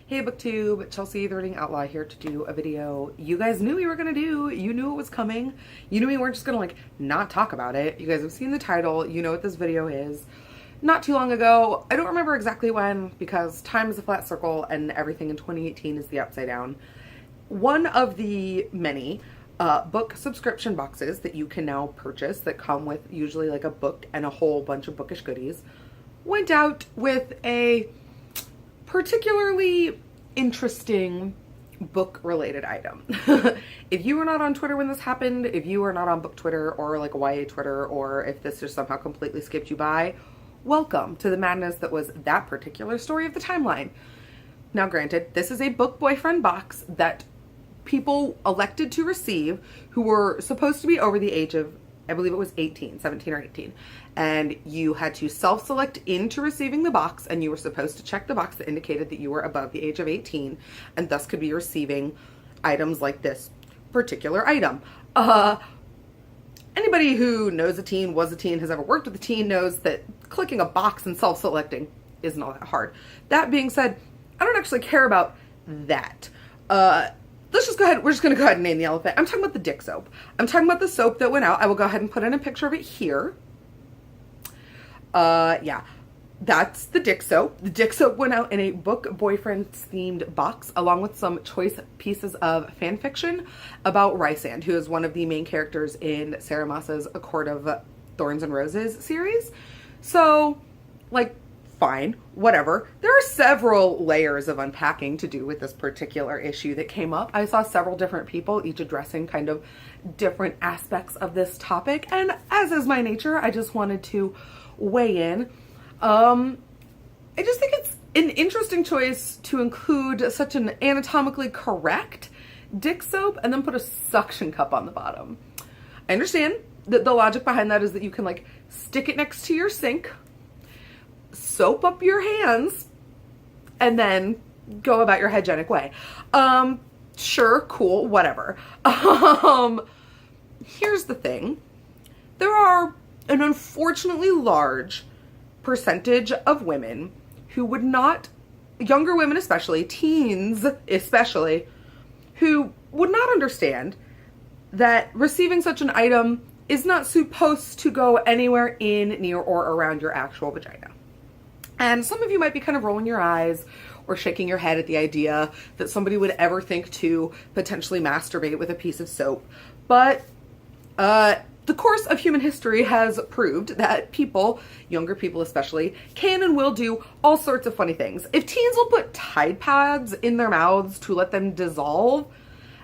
Hey BookTube, Chelsea the Reading Outlaw here to do a video you guys knew we were gonna do. You knew it was coming. You knew we weren't just gonna not talk about it. You guys have seen the title. You know what this video is. Not too long ago, I don't remember exactly when because time is a flat circle and everything in 2018 is the upside down. One of the many book subscription boxes that you can now purchase that come with usually a book and a whole bunch of bookish goodies went out with a particularly interesting book related item. If you were not on Twitter when this happened, if you were not on book Twitter or YA Twitter, or if this just somehow completely skipped you by, welcome to the madness that was that particular story of the timeline. Now granted, this is a book boyfriend box that people elected to receive who were supposed to be over the age of, I believe it was 17 or 18. And you had to self-select into receiving the box, and you were supposed to check the box that indicated that you were above the age of 18 and thus could be receiving items like this particular item. Anybody who knows a teen, was a teen, has ever worked with a teen knows that clicking a box and self-selecting isn't all that hard. That being said, I don't actually care about that. Let's just go ahead. We're just going to go ahead and name the elephant. I'm talking about the dick soap. I'm talking about the soap that went out. I will go ahead and put in a picture of it here. Yeah, that's the dick soap. The dick soap went out in a book boyfriend themed box along with some choice pieces of fan fiction about Rysand, who is one of the main characters in Sarah Maas's A Court of Thorns and Roses series. So, fine, whatever. There are several layers of unpacking to do with this particular issue that came up. I saw several different people, each addressing kind of different aspects of this topic. And as is my nature, I just wanted to weigh in. I just think it's an interesting choice to include such an anatomically correct dick soap and then put a suction cup on the bottom. I understand that the logic behind that is that you can stick it next to your sink, soap up your hands, and then go about your hygienic way. Sure, cool, whatever. Here's the thing. There are an unfortunately large percentage of women who would not, younger women especially, teens especially, who would not understand that receiving such an item is not supposed to go anywhere in, near, or around your actual vagina. And some of you might be kind of rolling your eyes or shaking your head at the idea that somebody would ever think to potentially masturbate with a piece of soap. But the course of human history has proved that people, younger people especially, can and will do all sorts of funny things. If teens will put Tide Pods in their mouths to let them dissolve,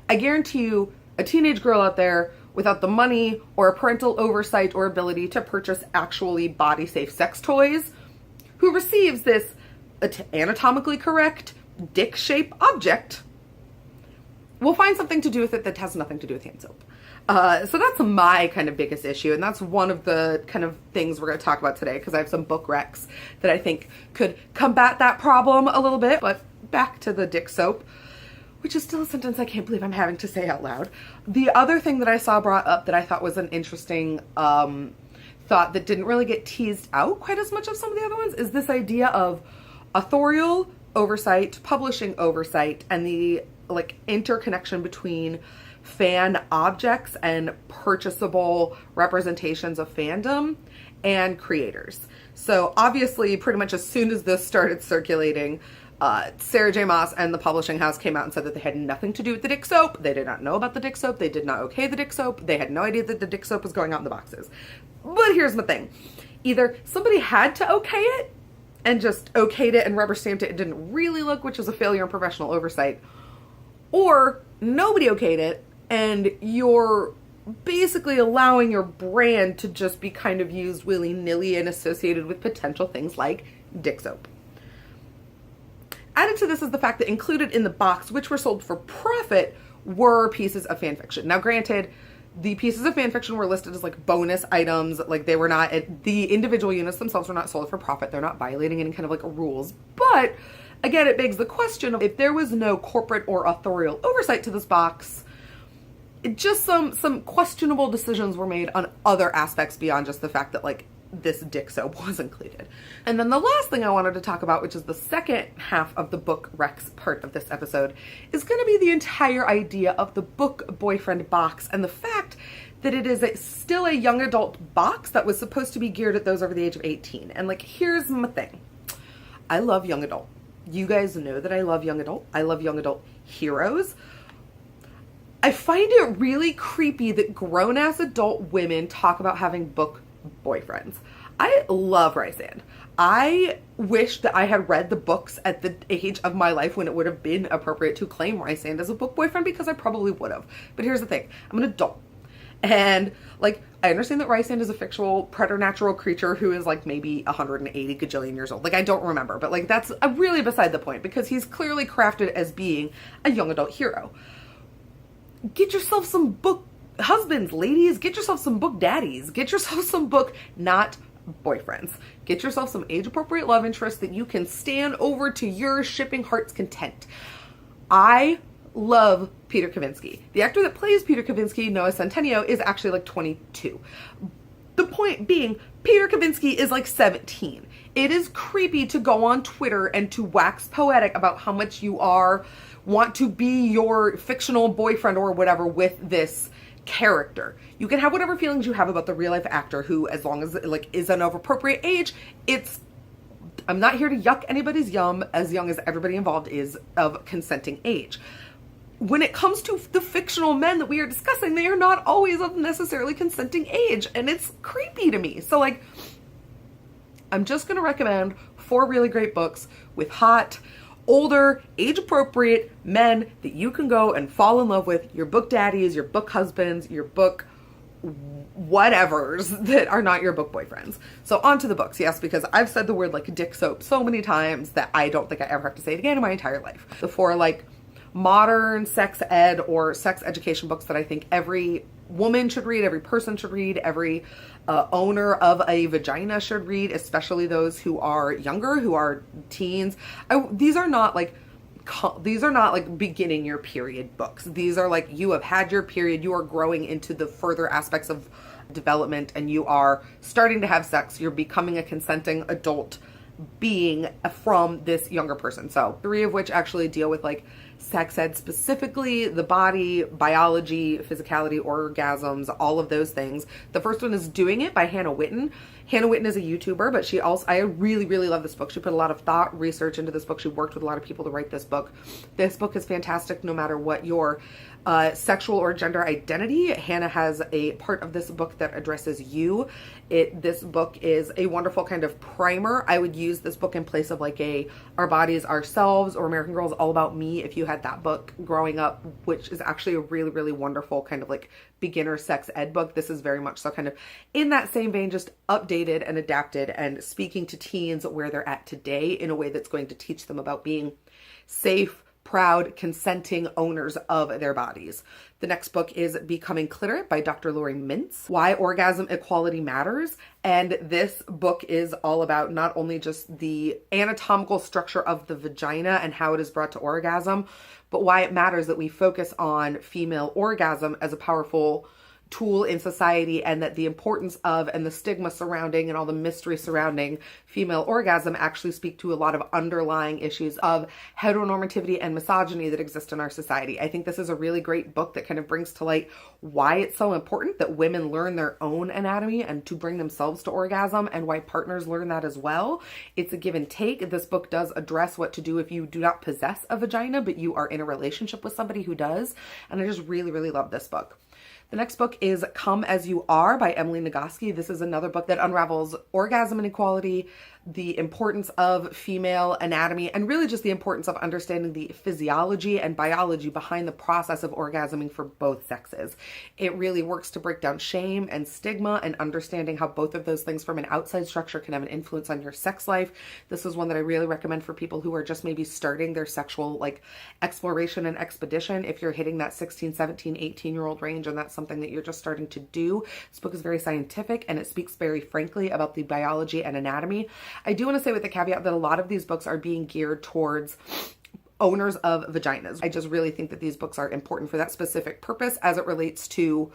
I guarantee you a teenage girl out there without the money or a parental oversight or ability to purchase actually body-safe sex toys who receives this anatomically correct dick-shaped object will find something to do with it that has nothing to do with hand soap. So that's my kind of biggest issue, and that's one of the kind of things we're going to talk about today because I have some book recs that I think could combat that problem a little bit. But back to the dick soap, which is still a sentence I can't believe I'm having to say out loud. The other thing that I saw brought up that I thought was an interesting thought that didn't really get teased out quite as much of some of the other ones is this idea of authorial oversight, publishing oversight, and the interconnection between fan objects and purchasable representations of fandom and creators. So obviously, pretty much as soon as this started circulating, Sarah J. Maas and the publishing house came out and said that they had nothing to do with the dick soap. They did not know about the dick soap. They did not okay the dick soap. They had no idea that the dick soap was going out in the boxes. But here's the thing. Either somebody had to okay it and just okayed it and rubber stamped it and didn't really look, which was a failure in professional oversight, or nobody okayed it and you're basically allowing your brand to just be kind of used willy-nilly and associated with potential things like dick soap. Added to this is the fact that included in the box, which were sold for profit, were pieces of fan fiction. Now granted, the pieces of fan fiction were listed as bonus items, they were not, the individual units themselves were not sold for profit. They're not violating any kind of rules. But again, it begs the question of if there was no corporate or authorial oversight to this box, just some questionable decisions were made on other aspects beyond just the fact that this dick soap was included. And then the last thing I wanted to talk about, which is the second half of the book Rex part of this episode, is going to be the entire idea of the book boyfriend box and the fact that it is still a young adult box that was supposed to be geared at those over the age of 18. And like, here's my thing. I love young adult. You guys know that I love young adult. I love young adult heroes. I find it really creepy that grown-ass adult women talk about having book boyfriends. I love Rysand. I wish that I had read the books at the age of my life when it would have been appropriate to claim Rysand as a book boyfriend, because I probably would have. But here's the thing. I'm an adult. And like, I understand that Rysand is a fictional preternatural creature who is like maybe 180 gajillion years old. Like, I don't remember, but like, that's really beside the point, because he's clearly crafted as being a young adult hero. Get yourself some book husbands, ladies. Get yourself some book daddies. Get yourself some book not boyfriends. Get yourself some age-appropriate love interests that you can stand over to your shipping heart's content. I love Peter Kavinsky. The actor that plays Peter Kavinsky, Noah Centineo, is actually like 22. The point being, Peter Kavinsky is like 17. It is creepy to go on Twitter and to wax poetic about how much you want to be your fictional boyfriend or whatever with this character. You can have whatever feelings you have about the real life actor who, as long as like is an over appropriate age, I'm not here to yuck anybody's yum, as young as everybody involved is of consenting age. When it comes to the fictional men that we are discussing, they are not always of necessarily consenting age, and it's creepy to me. So like, I'm just going to recommend 4 really great books with hot, older, age-appropriate men that you can go and fall in love with, your book daddies, your book husbands, your book whatevers that are not your book boyfriends. So on to the books, yes, because I've said the word like dick soap so many times that I don't think I ever have to say it again in my entire life. The 4 like modern sex ed or sex education books that I think every woman should read, every person should read, every owner of a vagina should read, especially those who are younger, who are teens. These are not like beginning your period books. These are like, you have had your period, you are growing into the further aspects of development, and you are starting to have sex. You're becoming a consenting adult being from this younger person. So 3 of which actually deal with like sex ed specifically, the body, biology, physicality, orgasms, all of those things. The first one is Doing It by Hannah Witten. Hannah Witten is a YouTuber, but I really, really love this book. She put a lot of thought, research into this book. She worked with a lot of people to write this book. This book is fantastic no matter what your sexual or gender identity. Hannah has a part of this book that addresses you. This book is a wonderful kind of primer. I would use this book in place of like Our Bodies, Ourselves, or American Girls All About Me if you had that book growing up, which is actually a really, really wonderful kind of like beginner sex ed book. This is very much so kind of in that same vein, just updated and adapted and speaking to teens where they're at today in a way that's going to teach them about being safe, proud, consenting owners of their bodies. The next book is Becoming Clitorate by Dr. Lori Mintz, Why Orgasm Equality Matters. And this book is all about not only just the anatomical structure of the vagina and how it is brought to orgasm, but why it matters that we focus on female orgasm as a powerful tool in society, and that the importance of and the stigma surrounding and all the mystery surrounding female orgasm actually speak to a lot of underlying issues of heteronormativity and misogyny that exist in our society. I think this is a really great book that kind of brings to light why it's so important that women learn their own anatomy and to bring themselves to orgasm, and why partners learn that as well. It's a give and take. This book does address what to do if you do not possess a vagina, but you are in a relationship with somebody who does. And I just really, really love this book. The next book is Come As You Are by Emily Nagoski. This is another book that unravels orgasm inequality, the importance of female anatomy, and really just the importance of understanding the physiology and biology behind the process of orgasming for both sexes. It really works to break down shame and stigma and understanding how both of those things from an outside structure can have an influence on your sex life. This is one that I really recommend for people who are just maybe starting their sexual like exploration and expedition. If you're hitting that 16, 17, 18-year-old range and that's something that you're just starting to do, this book is very scientific and it speaks very frankly about the biology and anatomy. I do want to say with the caveat that a lot of these books are being geared towards owners of vaginas. I just really think that these books are important for that specific purpose as it relates to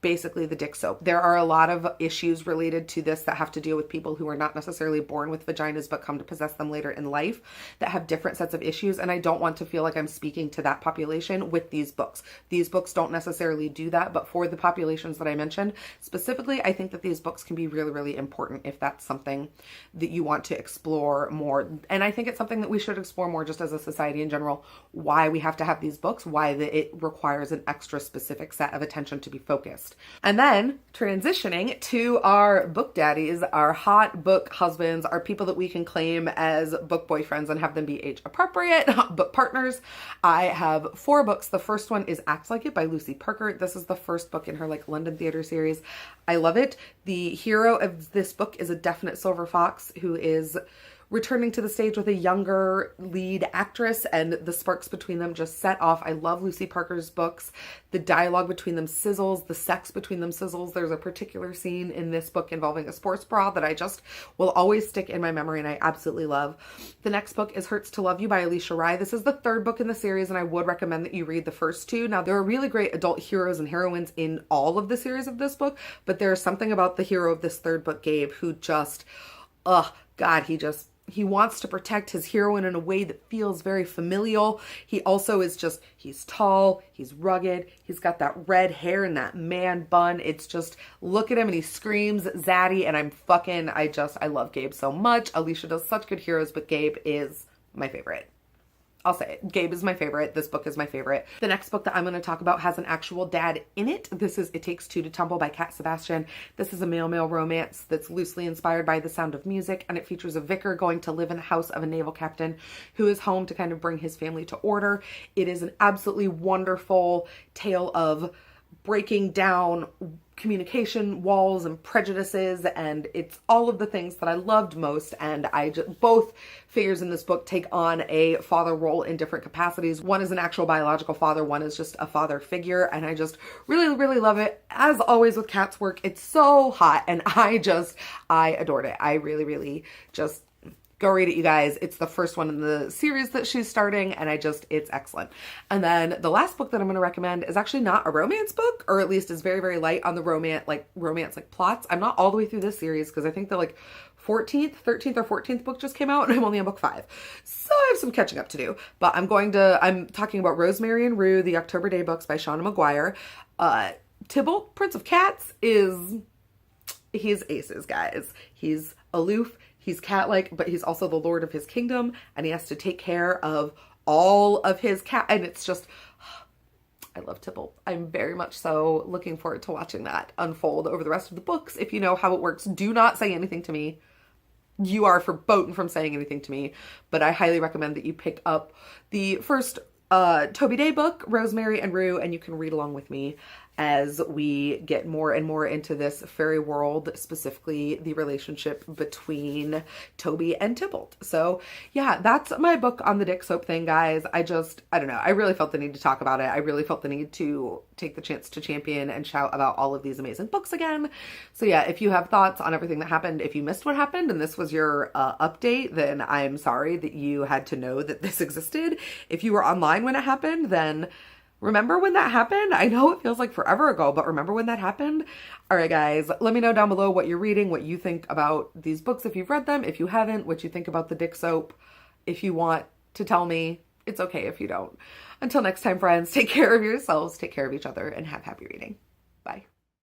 basically the dick soap. There are a lot of issues related to this that have to deal with people who are not necessarily born with vaginas but come to possess them later in life that have different sets of issues, and I don't want to feel like I'm speaking to that population with these books. These books don't necessarily do that, but for the populations that I mentioned specifically, I think that these books can be really, really important if that's something that you want to explore more. And I think it's something that we should explore more just as a society in general, why we have to have these books, why it requires an extra specific set of attention to be focused. And then transitioning to our book daddies, our hot book husbands, our people that we can claim as book boyfriends and have them be age appropriate book partners. I have 4 books. The first one is Act Like It by Lucy Parker. This is the first book in her London theater series. I love it. The hero of this book is a definite silver fox who is returning to the stage with a younger lead actress, and the sparks between them just set off. I love Lucy Parker's books. The dialogue between them sizzles, the sex between them sizzles. There's a particular scene in this book involving a sports bra that I just will always stick in my memory and I absolutely love. The next book is Hurts to Love You by Alicia Rye. This is the 3rd book in the series, and I would recommend that you read the first 2. Now, there are really great adult heroes and heroines in all of the series of this book, but there's something about the hero of this 3rd book, Gabe, who just, God, he wants to protect his heroine in a way that feels very familial. He also is just, he's tall, he's rugged, he's got that red hair and that man bun. It's just, look at him and he screams zaddy, and I love Gabe so much. Alicia does such good heroes, but Gabe is my favorite. I'll say it. Gabe is my favorite. This book is my favorite. The next book that I'm going to talk about has an actual dad in it. This is It Takes Two to Tumble by Cat Sebastian. This is a male-male romance that's loosely inspired by The Sound of Music, and it features a vicar going to live in the house of a naval captain who is home to kind of bring his family to order. It is an absolutely wonderful tale of breaking down communication walls and prejudices, and it's all of the things that I loved most. And both figures in this book take on a father role in different capacities. One is an actual biological father, one is just a father figure, and I just really, really love it. As always with Kat's work, it's so hot, and I adored it. I really, really just go read it, you guys. It's the first one in the series that she's starting, and it's excellent. And then the last book that I'm going to recommend is actually not a romance book, or at least is very, very light on the romance plots. I'm not all the way through this series because I think the 13th or 14th book just came out, and I'm only on book 5. So I have some catching up to do. But I'm talking about Rosemary and Rue, the October Day books by Shauna Maguire. Tybalt, Prince of Cats, he's aces, guys. He's aloof. He's cat-like, but he's also the lord of his kingdom, and he has to take care of all of his cat. And it's just, I love Tybalt. I'm very much so looking forward to watching that unfold over the rest of the books. If you know how it works, do not say anything to me. You are verboten from saying anything to me, but I highly recommend that you pick up the first Toby Day book, Rosemary and Rue, and you can read along with me as we get more and more into this fairy world, specifically the relationship between Toby and Tybalt. So yeah, that's my book on the dick soap thing, guys. I don't know. I really felt the need to talk about it. I really felt the need to take the chance to champion and shout about all of these amazing books again. So yeah, if you have thoughts on everything that happened, if you missed what happened and this was your update, then I'm sorry that you had to know that this existed. If you were online when it happened, then remember when that happened? I know it feels like forever ago, but remember when that happened? All right, guys, let me know down below what you're reading, what you think about these books if you've read them. If you haven't, what you think about the dick soap. If you want to tell me, it's okay if you don't. Until next time, friends, take care of yourselves, take care of each other, and have happy reading. Bye.